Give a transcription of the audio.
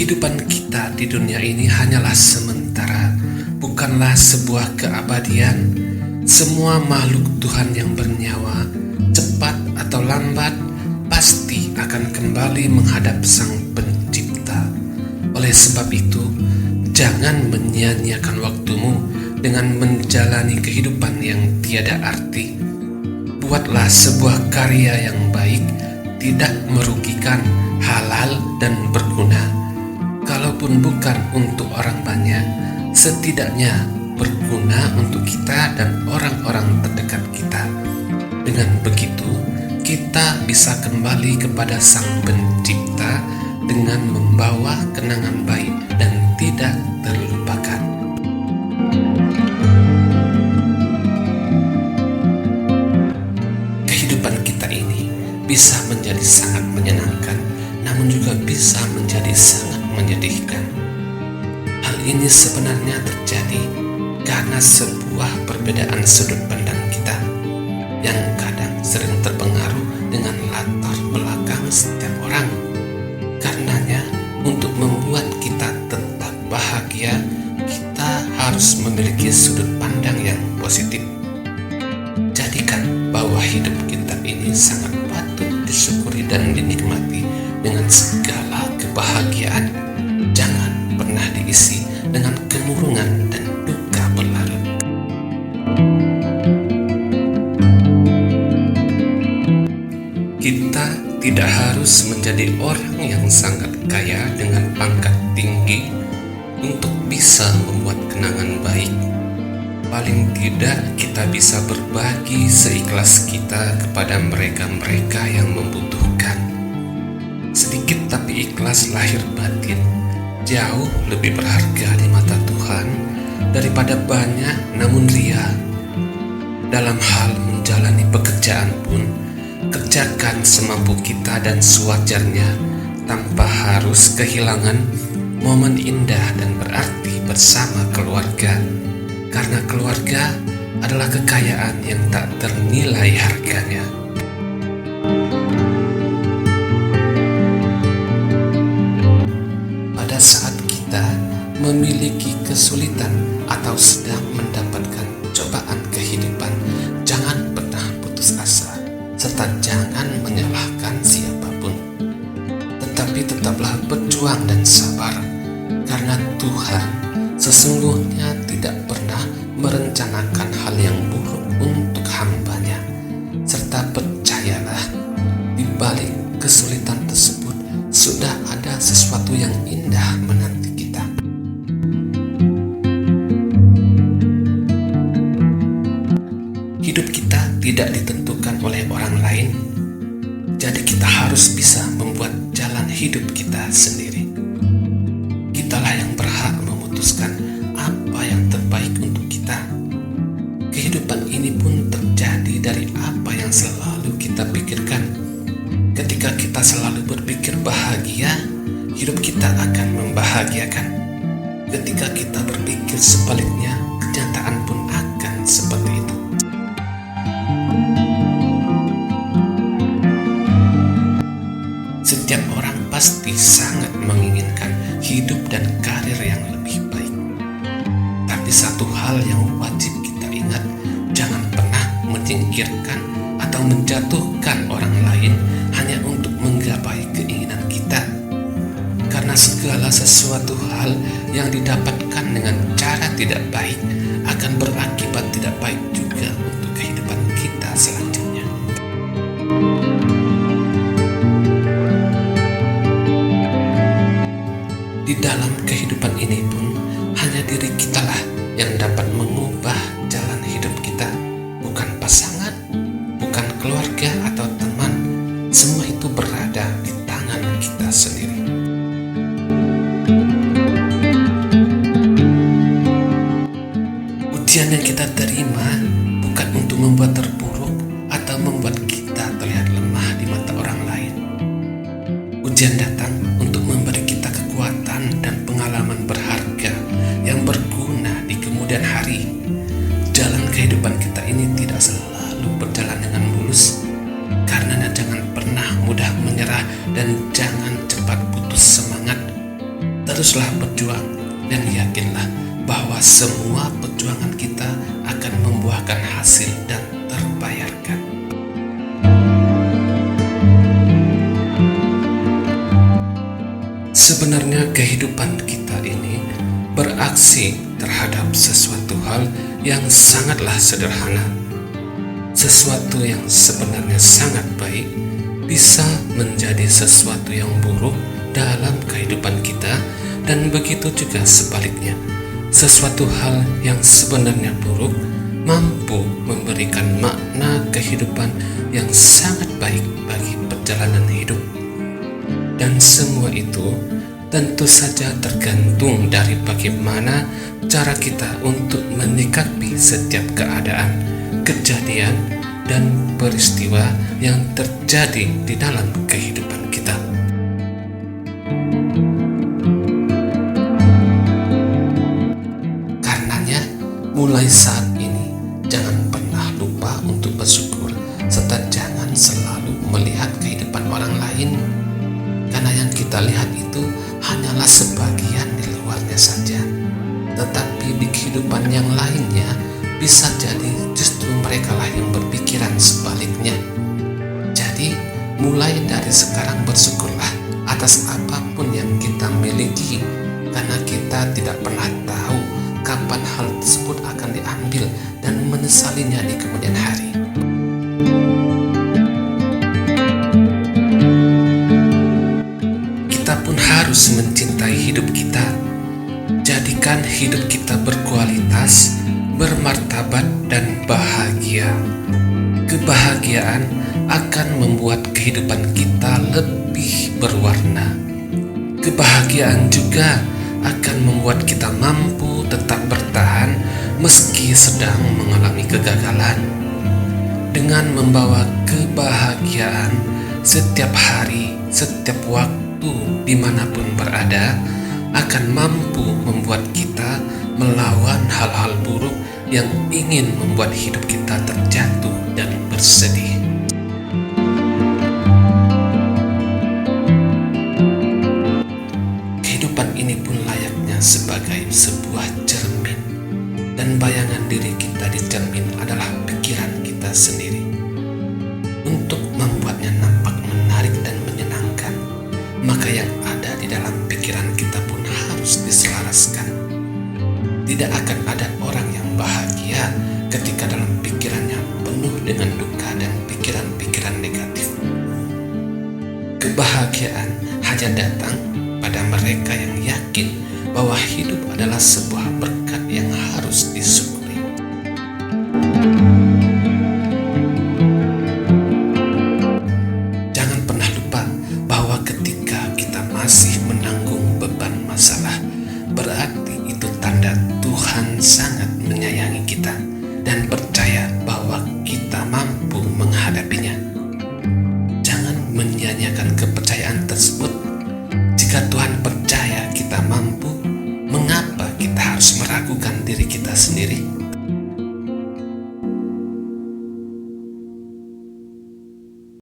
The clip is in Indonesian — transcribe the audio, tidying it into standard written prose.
Kehidupan kita di dunia ini hanyalah sementara, bukanlah sebuah keabadian. Semua makhluk Tuhan yang bernyawa, cepat atau lambat, pasti akan kembali menghadap Sang Pencipta. Oleh sebab itu, jangan menyia-nyiakan waktumu dengan menjalani kehidupan yang tiada arti. Buatlah sebuah karya yang baik, tidak merugikan, halal dan berguna. Kalaupun bukan untuk orang banyak, setidaknya berguna untuk kita dan orang-orang terdekat kita. Dengan begitu, kita bisa kembali kepada Sang Pencipta dengan membawa kenangan baik dan tidak terlupakan. Kehidupan kita ini bisa menjadi sangat menyenangkan, namun juga bisa menjadi sangat menyedihkan. Hal ini sebenarnya terjadi karena sebuah perbedaan sudut pandang kita yang kadang sering terpengaruh dengan latar belakang setiap orang. Karenanya, untuk membuat kita tetap bahagia, kita harus memiliki sudut pandang yang positif. Jadikan bahwa hidup kita ini sangat patut disyukuri dan dinikmati dengan segala kebahagiaan. Jangan pernah diisi dengan kemurungan dan duka berlarut. Kita tidak harus menjadi orang yang sangat kaya dengan pangkat tinggi untuk bisa membuat kenangan baik. Paling tidak kita bisa berbagi seikhlas kita kepada mereka-mereka yang membutuhkan. Sedikit tapi ikhlas lahir batin jauh lebih berharga di mata Tuhan daripada banyak namun ria. Dalam hal menjalani pekerjaan pun, kerjakan semampu kita dan sewajarnya tanpa harus kehilangan momen indah dan berarti bersama keluarga. Karena keluarga adalah kekayaan yang tak ternilai harganya. Pada saat kita memiliki kesulitan atau sedang mendapatkan cobaan kehidupan, jangan pernah putus asa, serta jangan menyalahkan siapapun. Tetapi tetaplah berjuang dan sabar, karena Tuhan sesungguhnya tidak pernah merencanakan hal yang buruk untuk hamba-Nya. Serta percayalah, di balik kesulitan tersebut sudah ada sesuatu yang indah menanti kita. Hidup kita tidak ditentukan oleh orang lain, jadi kita harus bisa membuat jalan hidup kita sendiri. Kitalah yang berhak memutuskan apa yang terbaik untuk kita. Kehidupan ini pun terjadi dari apa yang selalu kita pikirkan. Ketika kita selalu berpikir bahagia, hidup kita akan membahagiakan. Ketika kita berpikir sebaliknya, kenyataan pun akan seperti itu. Setiap orang pasti sangat menginginkan hidup dan karir yang lebih baik. Tapi satu hal yang wajib kita ingat, jangan pernah menyingkirkan atau menjatuhkan orang lain hanya untuk menggapai keinginan kita. Karena segala sesuatu hal yang didapatkan dengan cara tidak baik akan berakibat tidak baik juga untuk kehidupan kita selanjutnya. Di dalam kehidupan ini pun hanya diri kitalah yang dapat mengubah jalan hidup kita, bukan pasangan, bukan keluarga atau teman. Semua itu berada di tangan kita sendiri. Ujian yang kita terima bukan untuk membuat terpuruk atau membuat kita terlihat lemah di mata orang lain. Ujian datang untuk memberi kita kekuatan dan pengalaman berharga yang berguna di kemudian hari. Jalan kehidupan kita ini tidak selalu berjalan dengan mulus. Karenanya jangan pernah mudah menyerah dan jangan cepat putus semangat. teruslah berjuang dan yakinlah bahwa semua perjuangan kita akan membuahkan hasil dan terbayarkan. Sebenarnya kehidupan kita ini beraksi terhadap sesuatu hal yang sangatlah sederhana. Sesuatu yang sebenarnya sangat baik bisa menjadi sesuatu yang buruk dalam kehidupan kita, dan begitu juga sebaliknya. Sesuatu hal yang sebenarnya buruk mampu memberikan makna kehidupan yang sangat baik bagi perjalanan hidup. Dan semua itu tentu saja tergantung dari bagaimana cara kita untuk menyikapi setiap keadaan, kejadian, dan peristiwa yang terjadi di dalam kehidupan kita. Karenanya, mulai saat ini jangan pernah lupa untuk bersyukur, serta jangan selalu melihat kehidupan orang lain, karena yang kita lihat itu hanyalah sebagian di luarnya saja. Tetapi di kehidupan yang lainnya bisa jadi justru merekalah yang berpikiran sebaliknya. Jadi mulai dari sekarang bersyukurlah atas apapun yang kita miliki, karena kita tidak pernah tahu kapan hal tersebut akan diambil dan menyesalinya di kemudian hari. Kita pun harus mencintai hidup kita. Jadikan hidup kita berkualitas, bermartabat, dan bahagia. Kebahagiaan akan membuat kehidupan kita lebih berwarna. Kebahagiaan juga akan membuat kita mampu tetap bertahan meski sedang mengalami kegagalan. Dengan membawa kebahagiaan setiap hari, setiap waktu, dimanapun berada, akan mampu membuat kita melawan hal-hal buruk yang ingin membuat hidup kita terjatuh dan bersedih. Kehidupan ini pun layaknya sebagai sebuah cermin, dan bayangan diri kita di cermin adalah pikiran kita sendiri. Untuk membuatnya nampak menarik dan menyenangkan, maka yang ada di dalam pikiran kita pun harus diselaraskan. Tidak akan ada orang yang bahagia ketika dalam pikirannya penuh dengan duka dan pikiran-pikiran negatif. Kebahagiaan hanya datang pada mereka yang yakin bahwa hidup adalah sebuah berkat yang harus disyukuri. Jangan pernah lupa bahwa ketika kita masih menanggung beban masalah, berarti itu tanda Tuhan sangat menyayangi kita dan percaya bahwa kita mampu menghadapinya. Jangan menyia-nyiakan kepercayaan tersebut. Jika Tuhan percaya kita mampu, mengapa kita harus meragukan diri kita sendiri?